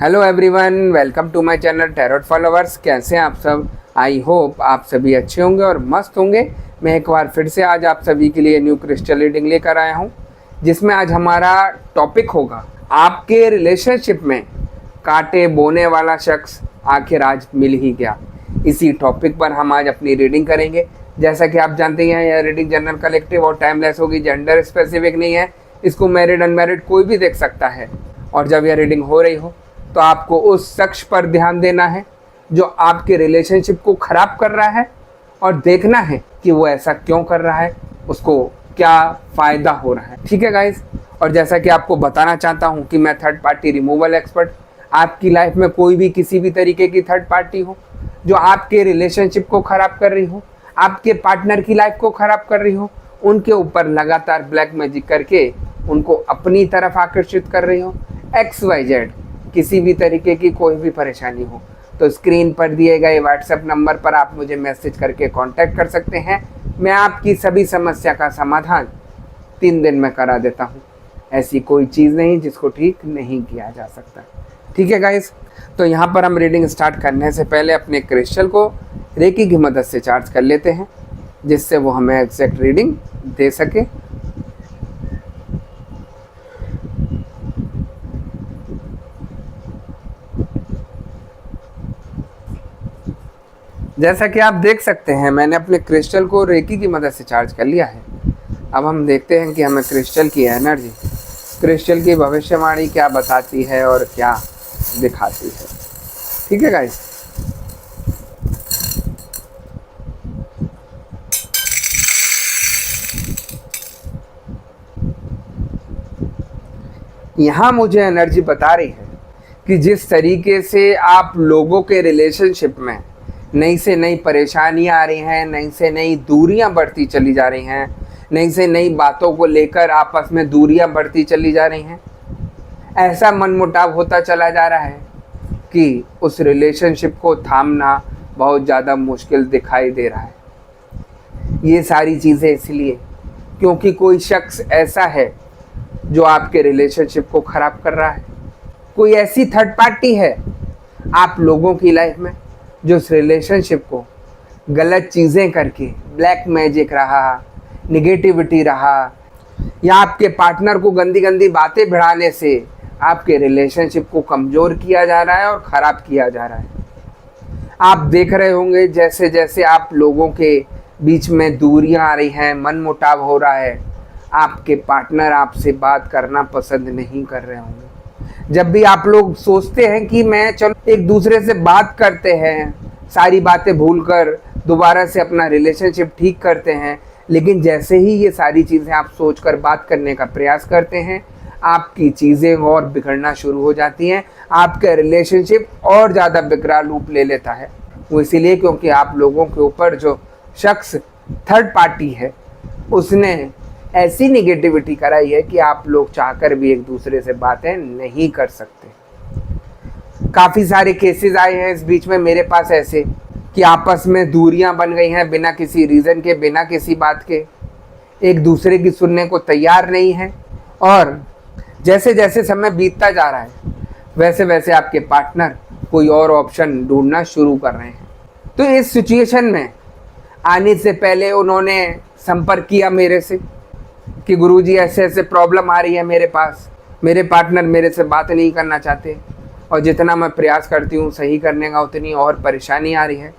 Hello everyone, welcome to my channel tarot followers. कैसे हैं आप सब? आई होप आप सभी अच्छे होंगे और मस्त होंगे। मैं एक बार फिर से आज आप सभी के लिए न्यू क्रिस्टल रीडिंग लेकर आया हूं, जिसमें आज हमारा टॉपिक होगा आपके रिलेशनशिप में कांटे बोने वाला शख्स आखिर आज मिल ही गया। इसी टॉपिक पर हम आज अपनी रीडिंग करेंगे। जैसा कि आप जानते हैं, यह रीडिंग जनरल कलेक्टिव और टाइमलेस होगी, जेंडर स्पेसिफिक नहीं है। इसको मैरिड अनमैरिड कोई भी देख सकता है। और जब यह रीडिंग हो रही हो तो आपको उस शख्स पर ध्यान देना है जो आपके रिलेशनशिप को ख़राब कर रहा है, और देखना है कि वो ऐसा क्यों कर रहा है, उसको क्या फ़ायदा हो रहा है। ठीक है गाइस। और जैसा कि आपको बताना चाहता हूँ कि मैं थर्ड पार्टी रिमूवल एक्सपर्ट। आपकी लाइफ में कोई भी किसी भी तरीके की थर्ड पार्टी हो जो आपके रिलेशनशिप को ख़राब कर रही हो, आपके पार्टनर की लाइफ को ख़राब कर रही हो, उनके ऊपर लगातार ब्लैक मैजिक करके उनको अपनी तरफ आकर्षित कर रही हो, XYZ किसी भी तरीके की कोई भी परेशानी हो, तो स्क्रीन पर दिए गए व्हाट्सएप नंबर पर आप मुझे मैसेज करके कांटेक्ट कर सकते हैं। मैं आपकी सभी समस्या का समाधान 3 दिन में करा देता हूं। ऐसी कोई चीज़ नहीं जिसको ठीक नहीं किया जा सकता। ठीक है गाइस। तो यहाँ पर हम रीडिंग स्टार्ट करने से पहले अपने क्रिस्टल को रेकी की मदद से चार्ज कर लेते हैं, जिससे वो हमें एग्जैक्ट रीडिंग दे सके। जैसा कि आप देख सकते हैं, मैंने अपने क्रिस्टल को रेकी की मदद से चार्ज कर लिया है। अब हम देखते हैं कि हमें क्रिस्टल की एनर्जी, क्रिस्टल की भविष्यवाणी क्या बताती है और क्या दिखाती है। ठीक है गाइस। यहाँ मुझे एनर्जी बता रही है कि जिस तरीके से आप लोगों के रिलेशनशिप में नई से नई परेशानियां आ रही हैं, नई से नई दूरियां बढ़ती चली जा रही हैं, नई से नई बातों को लेकर आपस में दूरियां बढ़ती चली जा रही हैं, ऐसा मनमुटाव होता चला जा रहा है कि उस रिलेशनशिप को थामना बहुत ज़्यादा मुश्किल दिखाई दे रहा है। ये सारी चीज़ें इसलिए क्योंकि कोई शख्स ऐसा है जो आपके रिलेशनशिप को ख़राब कर रहा है। कोई ऐसी थर्ड पार्टी है आप लोगों की लाइफ में जो उस रिलेशनशिप को गलत चीज़ें करके, ब्लैक मैजिक रहा, निगेटिविटी रहा, या आपके पार्टनर को गंदी गंदी बातें भिड़ाने से आपके रिलेशनशिप को कमज़ोर किया जा रहा है और ख़राब किया जा रहा है। आप देख रहे होंगे जैसे जैसे आप लोगों के बीच में दूरियां आ रही हैं, मनमुटाव हो रहा है, आपके पार्टनर आपसे बात करना पसंद नहीं कर रहे होंगे। जब भी आप लोग सोचते हैं कि मैं चलो एक दूसरे से बात करते हैं, सारी बातें भूलकर दोबारा से अपना रिलेशनशिप ठीक करते हैं, लेकिन जैसे ही ये सारी चीज़ें आप सोचकर बात करने का प्रयास करते हैं, आपकी चीज़ें और बिगड़ना शुरू हो जाती हैं। आपका रिलेशनशिप और ज़्यादा बिगड़ा रूप ले लेता है। वो इसीलिए क्योंकि आप लोगों के ऊपर जो शख्स थर्ड पार्टी है उसने ऐसी निगेटिविटी कराई है कि आप लोग चाहकर भी एक दूसरे से बातें नहीं कर सकते। काफ़ी सारे केसेस आए हैं इस बीच में मेरे पास ऐसे कि आपस में दूरियां बन गई हैं बिना किसी रीज़न के, बिना किसी बात के, एक दूसरे की सुनने को तैयार नहीं है। और जैसे जैसे समय बीतता जा रहा है वैसे वैसे आपके पार्टनर कोई और ऑप्शन ढूंढना शुरू कर रहे हैं। तो इस सिचुएशन में आने से पहले उन्होंने संपर्क किया मेरे से कि गुरुजी ऐसे ऐसे प्रॉब्लम आ रही है मेरे पास, मेरे पार्टनर मेरे से बात नहीं करना चाहते, और जितना मैं प्रयास करती हूँ सही करने का उतनी और परेशानी आ रही है।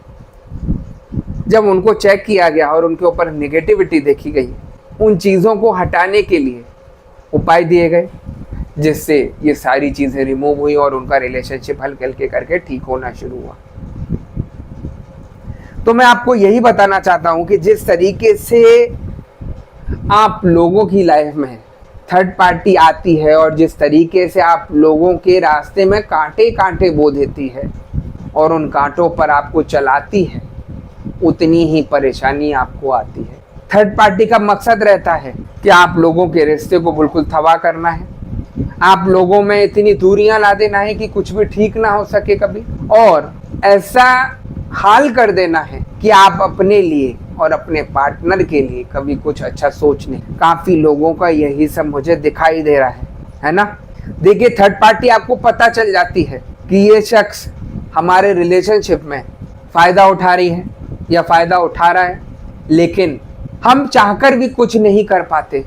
जब उनको चेक किया गया और उनके ऊपर नेगेटिविटी देखी गई, उन चीज़ों को हटाने के लिए उपाय दिए गए, जिससे ये सारी चीज़ें रिमूव हुई और उनका रिलेशनशिप हल्के हल्के करके ठीक होना शुरू हुआ। तो मैं आपको यही बताना चाहता हूँ कि जिस तरीके से आप लोगों की लाइफ में थर्ड पार्टी आती है और जिस तरीके से आप लोगों के रास्ते में कांटे कांटे बो देती है और उन कांटों पर आपको चलाती है, उतनी ही परेशानी आपको आती है। थर्ड पार्टी का मकसद रहता है कि आप लोगों के रिश्ते को बिल्कुल तबाह करना है, आप लोगों में इतनी दूरियां ला देना है कि कुछ भी ठीक ना हो सके कभी, और ऐसा हाल कर देना है कि आप अपने लिए और अपने पार्टनर के लिए कभी कुछ अच्छा सोच नहीं। काफ़ी लोगों का यही सब मुझे दिखाई दे रहा है ना। देखिए, थर्ड पार्टी आपको पता चल जाती है कि ये शख्स हमारे रिलेशनशिप में फ़ायदा उठा रही है या फ़ायदा उठा रहा है, लेकिन हम चाहकर भी कुछ नहीं कर पाते,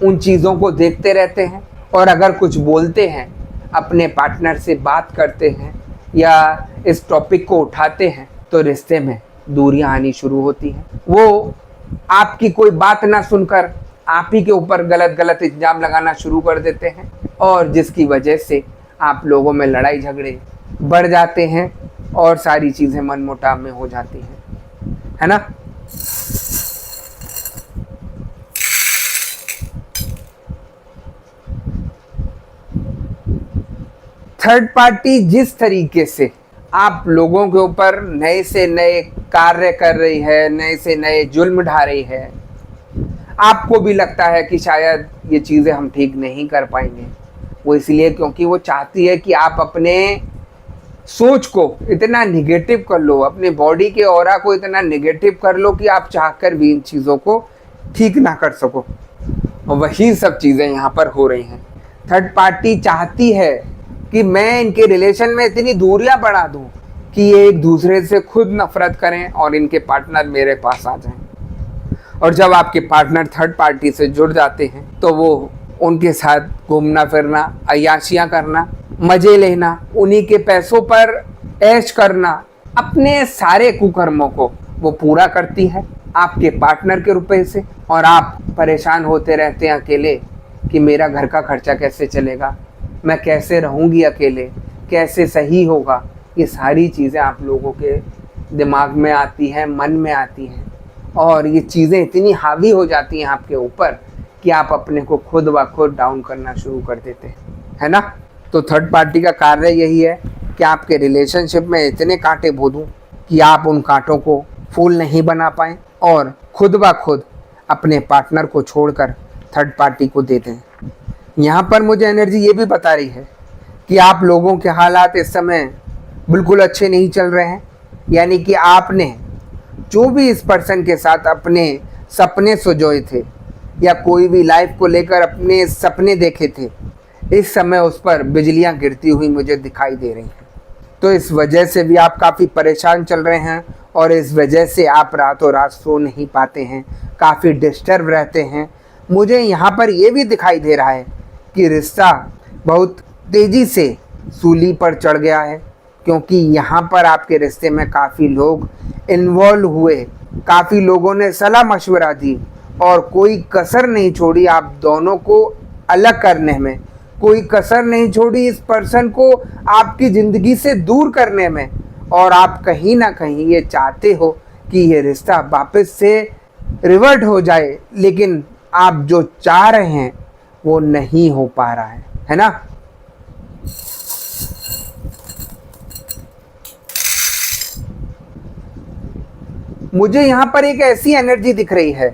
उन चीज़ों को देखते रहते हैं और अगर कुछ बोलते हैं, अपने पार्टनर से बात करते हैं या इस टॉपिक को उठाते हैं, तो रिश्ते में दूरियां आनी शुरू होती हैं। वो आपकी कोई बात ना सुनकर आप ही के ऊपर गलत गलत इल्ज़ाम लगाना शुरू कर देते हैं और जिसकी वजह से आप लोगों में लड़ाई झगड़े बढ़ जाते हैं और सारी चीज़ें मनमुटाव में हो जाती हैं, है ना। थर्ड पार्टी जिस तरीके से आप लोगों के ऊपर नए से नए कार्य कर रही है, नए से नए जुल्म ढा रही है, आपको भी लगता है कि शायद ये चीज़ें हम ठीक नहीं कर पाएंगे। वो इसलिए क्योंकि वो चाहती है कि आप अपने सोच को इतना निगेटिव कर लो, अपने बॉडी के ऑरा को इतना निगेटिव कर लो कि आप चाहकर भी इन चीज़ों को ठीक ना कर सको। और वही सब चीज़ें यहाँ पर हो रही हैं। थर्ड पार्टी चाहती है कि मैं इनके रिलेशन में इतनी दूरियां बढ़ा दूं कि ये एक दूसरे से खुद नफरत करें और इनके पार्टनर मेरे पास आ जाएं। और जब आपके पार्टनर थर्ड पार्टी से जुड़ जाते हैं तो वो उनके साथ घूमना फिरना, अय्याशियां करना, मज़े लेना, उन्हीं के पैसों पर ऐश करना, अपने सारे कुकर्मों को वो पूरा करती है आपके पार्टनर के रुपए से। और आप परेशान होते रहते हैं अकेले कि मेरा घर का खर्चा कैसे चलेगा, मैं कैसे रहूँगी अकेले, कैसे सही होगा। ये सारी चीज़ें आप लोगों के दिमाग में आती हैं, मन में आती हैं और ये चीज़ें इतनी हावी हो जाती हैं आपके ऊपर कि आप अपने को खुद ब खुद डाउन करना शुरू कर देते हैं, है ना। तो थर्ड पार्टी का कार्य यही है कि आपके रिलेशनशिप में इतने कांटे बो दूं कि आप उन कांटों को फूल नहीं बना पाएँ और खुद ब खुद अपने पार्टनर को छोड़कर थर्ड पार्टी को दे दें। यहाँ पर मुझे एनर्जी ये भी बता रही है कि आप लोगों के हालात इस समय बिल्कुल अच्छे नहीं चल रहे हैं, यानी कि आपने जो भी इस पर्सन के साथ अपने सपने सजोए थे या कोई भी लाइफ को लेकर अपने सपने देखे थे, इस समय उस पर बिजलियां गिरती हुई मुझे दिखाई दे रही हैं। तो इस वजह से भी आप काफ़ी परेशान चल रहे हैं और इस वजह से आप रातों रात सो नहीं पाते हैं, काफ़ी डिस्टर्ब रहते हैं। मुझे यहाँ पर ये भी दिखाई दे रहा है कि रिश्ता बहुत तेज़ी से सूली पर चढ़ गया है, क्योंकि यहाँ पर आपके रिश्ते में काफ़ी लोग इन्वॉल्व हुए, काफ़ी लोगों ने सलाह मशवरा दी और कोई कसर नहीं छोड़ी आप दोनों को अलग करने में, कोई कसर नहीं छोड़ी इस पर्सन को आपकी ज़िंदगी से दूर करने में। और आप कहीं ना कहीं ये चाहते हो कि ये रिश्ता वापस से रिवर्ट हो जाए, लेकिन आप जो चाह रहे हैं वो नहीं हो पा रहा है ना। मुझे यहाँ पर एक ऐसी एनर्जी दिख रही है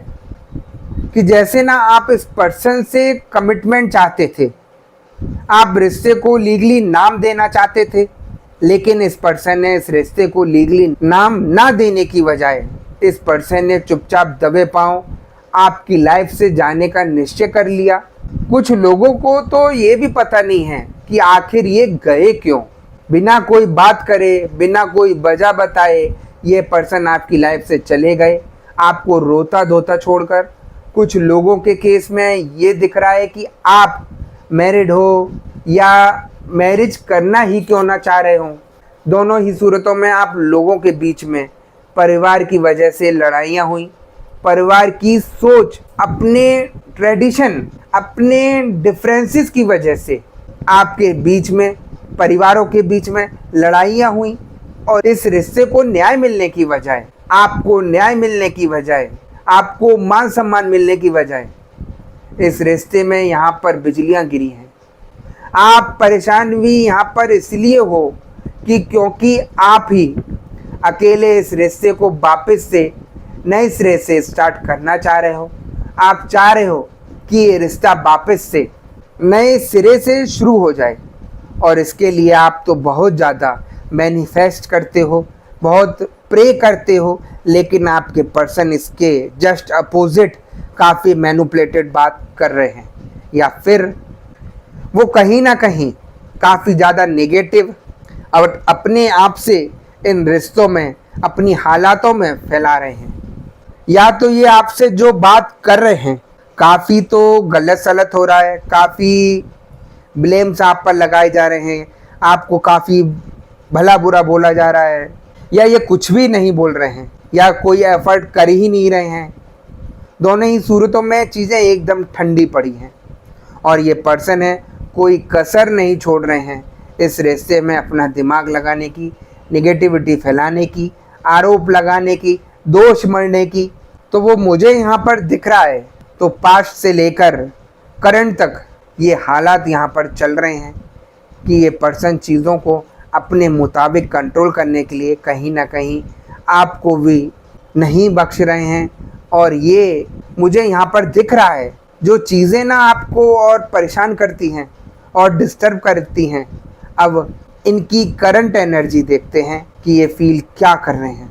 कि जैसे ना आप इस पर्सन से कमिटमेंट चाहते थे, आप रिश्ते को लीगली नाम देना चाहते थे, लेकिन इस पर्सन ने इस रिश्ते को लीगली नाम ना देने की बजाय इस पर्सन ने चुपचाप दबे पांव आपकी लाइफ से जाने का निश्चय कर लिया। कुछ लोगों को तो ये भी पता नहीं है कि आखिर ये गए क्यों, बिना कोई बात करे, बिना कोई वजह बताए ये पर्सन आपकी लाइफ से चले गए, आपको रोता धोता छोड़कर। कुछ लोगों के केस में ये दिख रहा है कि आप मैरिड हो या मैरिज करना ही क्यों ना चाह रहे हो। दोनों ही सूरतों में आप लोगों के बीच में परिवार की वजह से लड़ाइयाँ हुई, परिवार की सोच, अपने ट्रेडिशन, अपने डिफरेंसेस की वजह से आपके बीच में, परिवारों के बीच में लड़ाइयाँ हुई और इस रिश्ते को न्याय मिलने की बजाय, आपको न्याय मिलने की बजाय, आपको मान सम्मान मिलने की बजाय इस रिश्ते में यहाँ पर बिजलियाँ गिरी हैं। आप परेशान भी यहाँ पर इसलिए हो कि क्योंकि आप ही अकेले इस रिश्ते को वापस से नए सिरे से स्टार्ट करना चाह रहे हो। आप चाह रहे हो कि ये रिश्ता वापस से नए सिरे से शुरू हो जाए और इसके लिए आप तो बहुत ज़्यादा मैनिफेस्ट करते हो, बहुत प्रे करते हो, लेकिन आपके पर्सन इसके जस्ट अपोजिट काफ़ी मैनिपुलेटेड बात कर रहे हैं या फिर वो कहीं ना कहीं काफ़ी ज़्यादा नेगेटिव और अपने आप से इन रिश्तों में, अपनी हालातों में फैला रहे हैं। या तो ये आपसे जो बात कर रहे हैं काफ़ी तो गलत सलत हो रहा है, काफ़ी ब्लेम्स आप पर लगाए जा रहे हैं, आपको काफ़ी भला बुरा बोला जा रहा है, या ये कुछ भी नहीं बोल रहे हैं, या कोई एफर्ट कर ही नहीं रहे हैं। दोनों ही सूरतों में चीज़ें एकदम ठंडी पड़ी हैं और ये पर्सन है कोई कसर नहीं छोड़ रहे हैं इस रिश्ते में अपना दिमाग लगाने की, नेगेटिविटी फैलाने की, आरोप लगाने की, दोष मढ़ने की। तो वो मुझे यहाँ पर दिख रहा है। तो पास्ट से लेकर करंट तक ये हालात यहाँ पर चल रहे हैं कि ये पर्सन चीज़ों को अपने मुताबिक कंट्रोल करने के लिए कहीं ना कहीं आपको भी नहीं बख्श रहे हैं। और ये मुझे यहाँ पर दिख रहा है, जो चीज़ें ना आपको और परेशान करती हैं और डिस्टर्ब करती हैं, अब इनकी करंट एनर्जी देखते हैं कि ये फील क्या कर रहे हैं।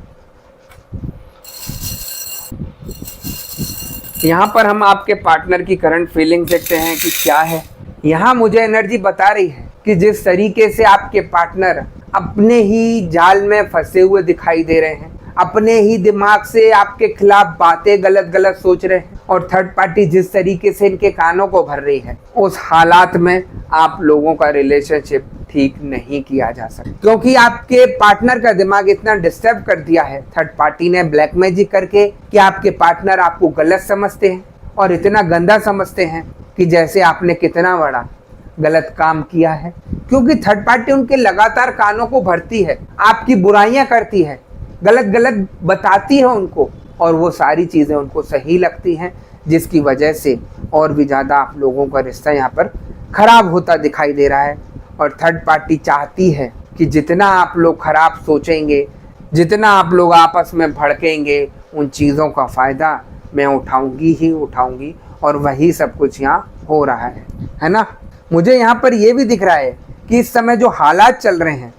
यहाँ पर हम आपके पार्टनर की करंट फीलिंग देखते हैं कि क्या है। यहाँ मुझे एनर्जी बता रही है कि जिस तरीके से आपके पार्टनर अपने ही जाल में फंसे हुए दिखाई दे रहे हैं, अपने ही दिमाग से आपके खिलाफ बातें गलत गलत सोच रहे हैं, और थर्ड पार्टी जिस तरीके से इनके कानों को भर रही है, उस हालात में आप लोगों का रिलेशनशिप ठीक नहीं किया जा सकता, क्योंकि आपके पार्टनर का दिमाग इतना डिस्टर्ब कर दिया है थर्ड पार्टी ने ब्लैक मैजिक करके कि आपके पार्टनर आपको गलत समझते हैं और इतना गंदा समझते हैं कि जैसे आपने कितना बड़ा गलत काम किया है। क्योंकि थर्ड पार्टी उनके लगातार कानों को भरती है, आपकी बुराइयां करती है, गलत गलत बताती है उनको, और वो सारी चीज़ें उनको सही लगती हैं, जिसकी वजह से और भी ज़्यादा आप लोगों का रिश्ता यहाँ पर ख़राब होता दिखाई दे रहा है। और थर्ड पार्टी चाहती है कि जितना आप लोग ख़राब सोचेंगे, जितना आप लोग आपस में भड़केंगे, उन चीज़ों का फ़ायदा मैं उठाऊंगी ही उठाऊंगी, और वही सब कुछ यहाँ हो रहा है ना। मुझे यहाँ पर ये भी दिख रहा है कि इस समय जो हालात चल रहे हैं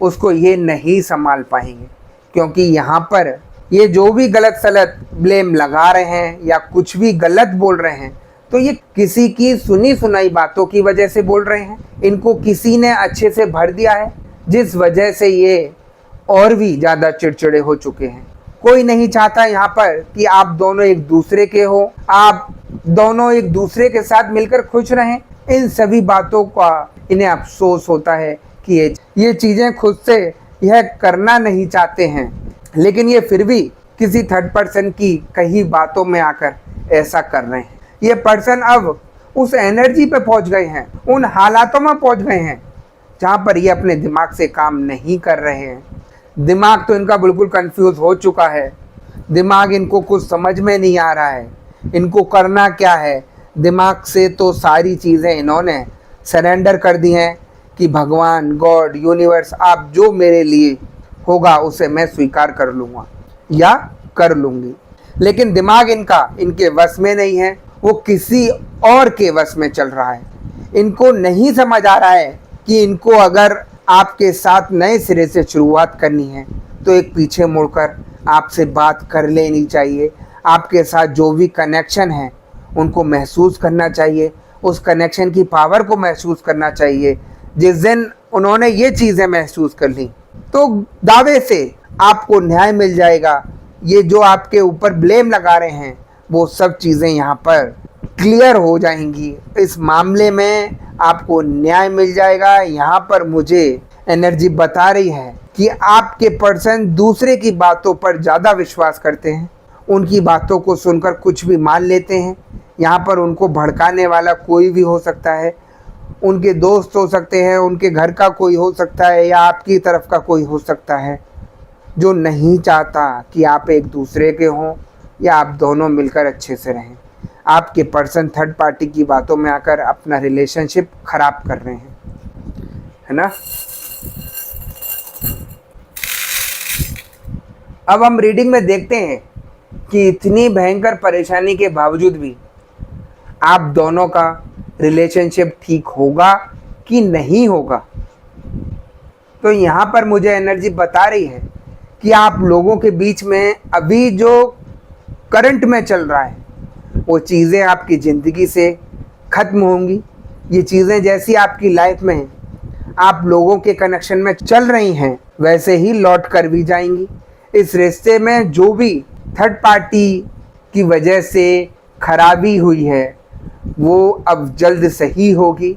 उसको ये नहीं संभाल पाएंगे, क्योंकि यहाँ पर ये जो भी गलत सलत ब्लेम लगा रहे हैं या कुछ भी गलत बोल रहे हैं, तो ये किसी की सुनी सुनाई बातों की वजह से बोल रहे हैं। इनको किसी ने अच्छे से भर दिया है, जिस वजह से ये और भी ज़्यादा चिड़चिड़े हो चुके हैं। कोई नहीं चाहता यहाँ पर कि आप दोनों एक दूसरे के हो, आप दोनों एक दूसरे के साथ मिलकर खुश रहें। इन सभी बातों का इन्हें अफसोस होता है कि ये चीज़ें खुद से यह करना नहीं चाहते हैं, लेकिन ये फिर भी किसी थर्ड पर्सन की कही बातों में आकर ऐसा कर रहे हैं। ये पर्सन अब उस एनर्जी पे पहुंच गए हैं, उन हालातों में पहुंच गए हैं जहां पर ये अपने दिमाग से काम नहीं कर रहे हैं। दिमाग तो इनका बिल्कुल कंफ्यूज हो चुका है, दिमाग इनको कुछ समझ में नहीं आ रहा है, इनको करना क्या है। दिमाग से तो सारी चीज़ें इन्होंने सरेंडर कर दी हैं कि भगवान, गॉड, यूनिवर्स, आप जो मेरे लिए होगा उसे मैं स्वीकार कर लूँगा या कर लूँगी। लेकिन दिमाग इनका इनके वश में नहीं है, वो किसी और के वश में चल रहा है। इनको नहीं समझ आ रहा है कि इनको अगर आपके साथ नए सिरे से शुरुआत करनी है तो एक पीछे मुड़कर आपसे बात कर लेनी चाहिए। आपके साथ जो भी कनेक्शन है उनको महसूस करना चाहिए, उस कनेक्शन की पावर को महसूस करना चाहिए। जिस दिन उन्होंने ये चीज़ें महसूस कर ली तो दावे से आपको न्याय मिल जाएगा। ये जो आपके ऊपर ब्लेम लगा रहे हैं वो सब चीज़ें यहाँ पर क्लियर हो जाएंगी। इस मामले में आपको न्याय मिल जाएगा। यहाँ पर मुझे एनर्जी बता रही है कि आपके पर्सन दूसरे की बातों पर ज़्यादा विश्वास करते हैं, उनकी बातों को सुनकर कुछ भी मान लेते हैं। यहाँ पर उनको भड़काने वाला कोई भी हो सकता है, उनके दोस्त हो सकते हैं, उनके घर का कोई हो सकता है, या आपकी तरफ का कोई हो सकता है जो नहीं चाहता कि आप एक दूसरे के हों या आप दोनों मिलकर अच्छे से रहें। आपके पर्सन थर्ड पार्टी की बातों में आकर अपना रिलेशनशिप खराब कर रहे हैं, है ना। अब हम रीडिंग में देखते हैं कि इतनी भयंकर परेशानी के बावजूद भी आप दोनों का रिलेशनशिप ठीक होगा कि नहीं होगा। तो यहाँ पर मुझे एनर्जी बता रही है कि आप लोगों के बीच में अभी जो करंट में चल रहा है वो चीज़ें आपकी ज़िंदगी से ख़त्म होंगी। ये चीज़ें जैसी आपकी लाइफ में हैं आप लोगों के कनेक्शन में चल रही हैं वैसे ही लौट कर भी जाएंगी। इस रिश्ते में जो भी थर्ड पार्टी की वजह से खराबी हुई है वो अब जल्द सही होगी।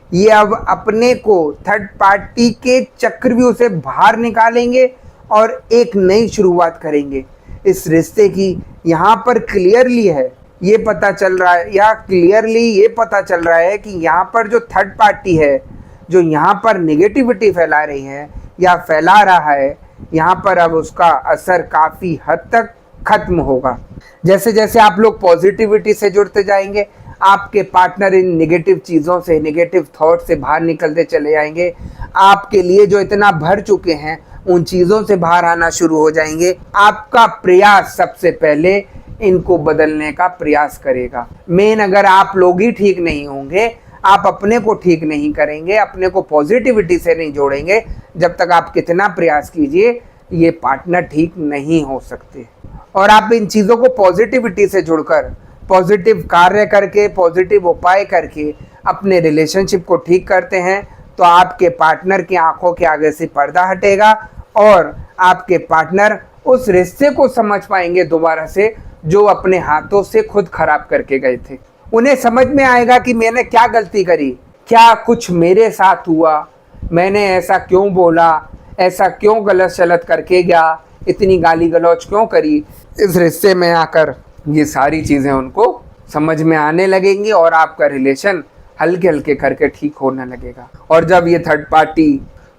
ये अब अपने को थर्ड पार्टी के चक्रव्यूह से बाहर निकालेंगे और एक नई शुरुआत करेंगे। इस रिश्ते की यहाँ पर क्लियरली है ये पता चल रहा है, या क्लियरली ये पता चल रहा है कि यहाँ पर जो थर्ड पार्टी है जो यहाँ पर नेगेटिविटी फैला रही है या फैला रहा है, यहाँ पर अब उसका असर काफ़ी हद तक खत्म होगा। जैसे जैसे आप लोग पॉजिटिविटी से जुड़ते जाएंगे, आपके पार्टनर इन नेगेटिव चीज़ों से, नेगेटिव थॉट से बाहर निकलते चले जाएंगे। आपके लिए जो इतना भर चुके हैं उन चीज़ों से बाहर आना शुरू हो जाएंगे। आपका प्रयास सबसे पहले इनको बदलने का प्रयास करेगा। मेन अगर आप लोग ही ठीक नहीं होंगे, आप अपने को ठीक नहीं करेंगे, अपने को पॉजिटिविटी से नहीं जोड़ेंगे, जब तक आप कितना प्रयास कीजिए ये पार्टनर ठीक नहीं हो सकते। और आप इन चीज़ों को पॉजिटिविटी से जुड़कर, पॉजिटिव कार्य करके, पॉजिटिव उपाय करके अपने रिलेशनशिप को ठीक करते हैं तो आपके पार्टनर की आंखों के आगे से पर्दा हटेगा और आपके पार्टनर उस रिश्ते को समझ पाएंगे दोबारा से जो अपने हाथों से खुद खराब करके गए थे। उन्हें समझ में आएगा कि मैंने क्या गलती करी, क्या कुछ मेरे साथ हुआ, मैंने ऐसा क्यों बोला, ऐसा क्यों गलत सलत करके गया, इतनी गाली गलौज क्यों करी। इस रिश्ते में आकर ये सारी चीज़ें उनको समझ में आने लगेंगी और आपका रिलेशन हल्के हल्के करके ठीक होने लगेगा। और जब ये थर्ड पार्टी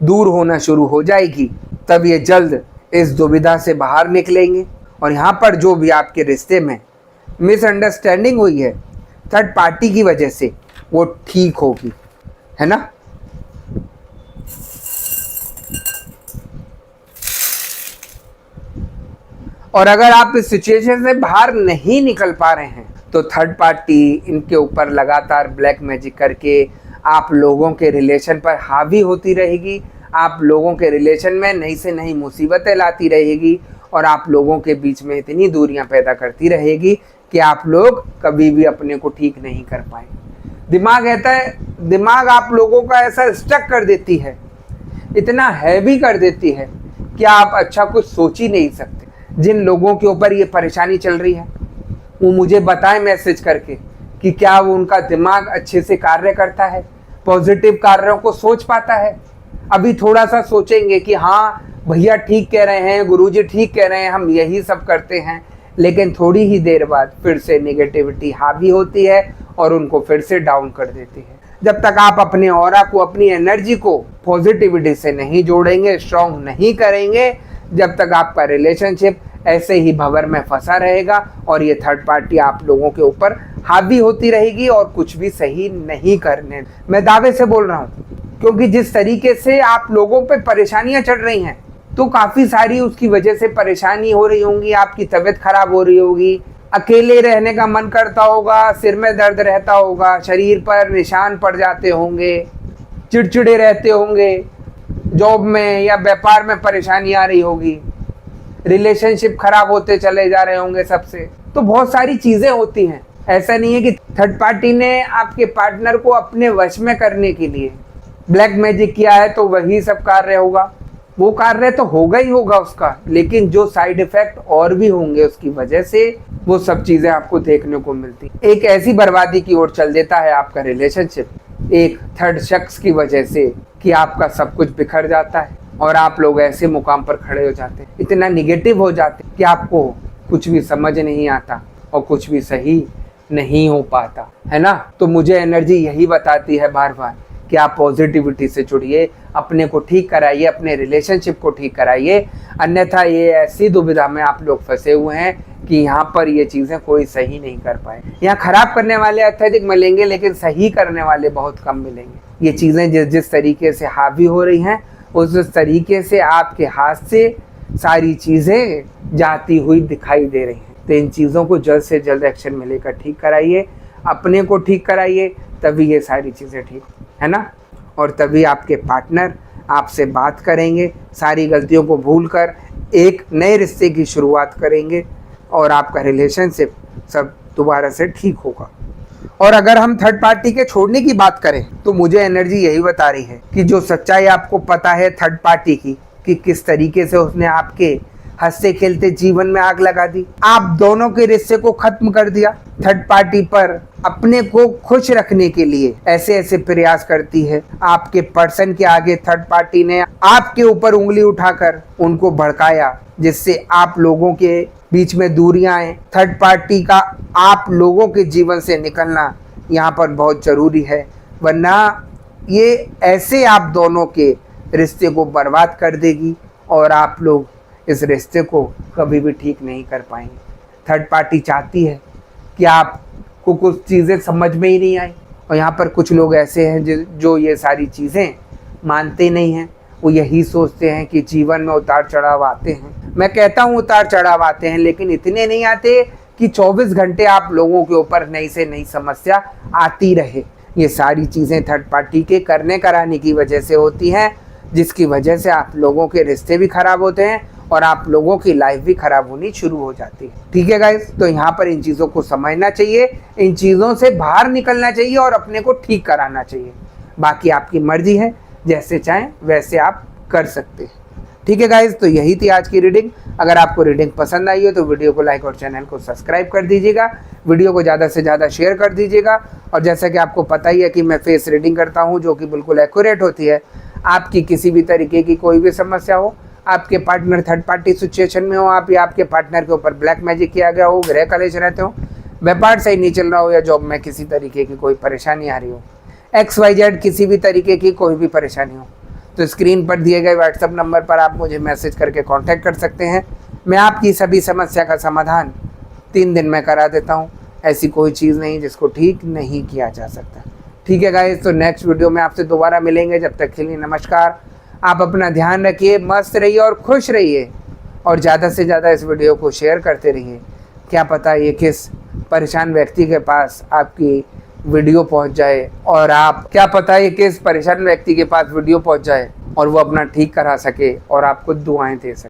दूर होना शुरू हो जाएगी तब ये जल्द इस दुविधा से बाहर निकलेंगे और यहाँ पर जो भी आपके रिश्ते में मिसअंडरस्टैंडिंग हुई है थर्ड पार्टी की वजह से वो ठीक होगी, है ना। और अगर आप इस सिचुएशन से बाहर नहीं निकल पा रहे हैं तो थर्ड पार्टी इनके ऊपर लगातार ब्लैक मैजिक करके आप लोगों के रिलेशन पर हावी होती रहेगी, आप लोगों के रिलेशन में नई से नई मुसीबतें लाती रहेगी और आप लोगों के बीच में इतनी दूरियां पैदा करती रहेगी कि आप लोग कभी भी अपने को ठीक नहीं कर पाए। दिमाग आप लोगों का ऐसा स्टक कर देती है, इतना हैवी कर देती है कि आप अच्छा कुछ सोच ही नहीं सकते। जिन लोगों के ऊपर ये परेशानी चल रही है वो मुझे बताएं मैसेज करके कि क्या वो उनका दिमाग अच्छे से कार्य करता है, पॉजिटिव कार्यों को सोच पाता है। अभी थोड़ा सा सोचेंगे कि हाँ भैया ठीक कह रहे हैं, गुरुजी ठीक कह रहे हैं, हम यही सब करते हैं, लेकिन थोड़ी ही देर बाद फिर से नेगेटिविटी हावी होती है और उनको फिर से डाउन कर देती है। जब तक आप अपने ऑरा को, अपनी एनर्जी को पॉजिटिविटी से नहीं जोड़ेंगे, स्ट्रॉन्ग नहीं करेंगे, जब तक आपका रिलेशनशिप ऐसे ही भंवर में फंसा रहेगा और ये थर्ड पार्टी आप लोगों के ऊपर हावी होती रहेगी और कुछ भी सही नहीं करने। मैं दावे से बोल रहा हूँ क्योंकि जिस तरीके से आप लोगों पे परेशानियां चढ़ रही हैं तो काफ़ी सारी उसकी वजह से परेशानी हो रही होंगी, आपकी तबीयत खराब हो रही होगी, अकेले रहने का मन करता होगा, सिर में दर्द रहता होगा, शरीर पर निशान पड़ जाते होंगे, चिड़चिड़े रहते होंगे, जॉब में या व्यापार में परेशानी आ रही होगी, रिलेशनशिप खराब होते चले जा रहे होंगे सबसे। तो बहुत सारी चीज़ें होती हैं। ऐसा नहीं है कि थर्ड पार्टी ने आपके पार्टनर को अपने वश में करने के लिए ब्लैक मैजिक किया है तो वही सब कार्य होगा। वो कार्य तो होगा ही होगा उसका, लेकिन जो साइड इफेक्ट और भी होंगे उसकी वजह से वो सब चीज़ें आपको देखने को मिलती। एक ऐसी बर्बादी की ओर चल देता है आपका रिलेशनशिप एक थर्ड शख्स की वजह से कि आपका सब कुछ बिखर जाता है और आप लोग ऐसे मुकाम पर खड़े हो जाते हैं, इतना निगेटिव हो जाते हैं कि आपको कुछ भी समझ नहीं आता और कुछ भी सही नहीं हो पाता, है ना। तो मुझे एनर्जी यही बताती है बार बार कि आप पॉजिटिविटी से जुड़िए, अपने को ठीक कराइए, अपने रिलेशनशिप को ठीक कराइए, अन्यथा ये ऐसी दुविधा में आप लोग फंसे हुए हैं कि यहाँ पर ये चीज़ें कोई सही नहीं कर पाए। यहाँ खराब करने वाले अत्यधिक मिलेंगे लेकिन सही करने वाले बहुत कम मिलेंगे। ये चीज़ें जिस तरीके से हावी हो रही हैं उस तरीके से आपके हाथ से सारी चीज़ें जाती हुई दिखाई दे रही हैं। तो इन चीज़ों को जल्द से जल्द एक्शन में लेकर ठीक कराइए, अपने को ठीक कराइए, तभी ये सारी चीज़ें ठीक, है ना। और तभी आपके पार्टनर आपसे बात करेंगे, सारी गलतियों को भूलकर एक नए रिश्ते की शुरुआत करेंगे और आपका रिलेशनशिप सब दोबारा से ठीक होगा। और अगर हम थर्ड पार्टी के छोड़ने की बात करें तो मुझे एनर्जी यही बता रही है कि जो सच्चाई आपको पता है थर्ड पार्टी की, कि किस तरीके से उसने आपके हंसते खेलते जीवन में आग लगा दी, आप दोनों के रिश्ते को खत्म कर दिया। थर्ड पार्टी पर अपने को खुश रखने के लिए ऐसे ऐसे प्रयास करती है। आपके पर्सन के आगे थर्ड पार्टी ने आपके ऊपर उंगली उठाकर उनको भड़काया, जिससे आप लोगों के बीच में दूरियां आए। थर्ड पार्टी का आप लोगों के जीवन से निकलना यहाँ पर बहुत जरूरी है, वरना ये ऐसे आप दोनों के रिश्ते को बर्बाद कर देगी और आप लोग इस रिश्ते को कभी भी ठीक नहीं कर पाएंगे। थर्ड पार्टी चाहती है कि आपको कुछ चीज़ें समझ में ही नहीं आई, और यहाँ पर कुछ लोग ऐसे हैं जो ये सारी चीज़ें मानते नहीं हैं। वो यही सोचते हैं कि जीवन में उतार चढ़ाव आते हैं। मैं कहता हूँ उतार चढ़ाव आते हैं, लेकिन इतने नहीं आते कि 24 घंटे आप लोगों के ऊपर नई से नई समस्या आती रहे। ये सारी चीज़ें थर्ड पार्टी के करने कराने की वजह से होती हैं, जिसकी वजह से आप लोगों के रिश्ते भी खराब होते हैं और आप लोगों की लाइफ भी खराब होनी शुरू हो जाती है। ठीक है गाइस, तो यहाँ पर इन चीज़ों को समझना चाहिए, इन चीज़ों से बाहर निकलना चाहिए और अपने को ठीक कराना चाहिए। बाकी आपकी मर्जी है, जैसे चाहें वैसे आप कर सकते हैं। ठीक है गाइस, तो यही थी आज की रीडिंग। अगर आपको रीडिंग पसंद आई हो तो वीडियो को लाइक और चैनल को सब्सक्राइब कर दीजिएगा, वीडियो को ज़्यादा से ज़्यादा शेयर कर दीजिएगा। और जैसा कि आपको पता ही है कि मैं फेस रीडिंग करता हूँ, जो कि बिल्कुल एक्यूरेट होती है। आपकी किसी भी तरीके की कोई भी समस्या हो, आपके पार्टनर थर्ड पार्टी सिचुएशन में हो, आप या आपके पार्टनर के ऊपर ब्लैक मैजिक किया गया हो, ग्रह कलेश रहते हो, व्यापार सही नहीं चल रहा हो, या जॉब में किसी तरीके की कोई परेशानी आ रही हो, XYZ किसी भी तरीके की कोई भी परेशानी हो, तो स्क्रीन पर दिए गए व्हाट्सएप नंबर पर आप मुझे मैसेज करके कांटेक्ट कर सकते हैं। मैं आपकी सभी समस्या का समाधान 3 दिन में करा देता हूँ। ऐसी कोई चीज़ नहीं जिसको ठीक नहीं किया जा सकता। ठीक है गाइस, तो नेक्स्ट वीडियो में आपसे दोबारा मिलेंगे। जब तक के लिए नमस्कार। आप अपना ध्यान रखिए, मस्त रहिए और खुश रहिए, और ज़्यादा से ज़्यादा इस वीडियो को शेयर करते रहिए। क्या पता ये किस परेशान व्यक्ति के पास आपकी वीडियो पहुंच जाए, और आप क्या पता ये किस परेशान व्यक्ति के पास वीडियो पहुंच जाए और वो अपना ठीक करा सके और आपको दुआएं दे सके।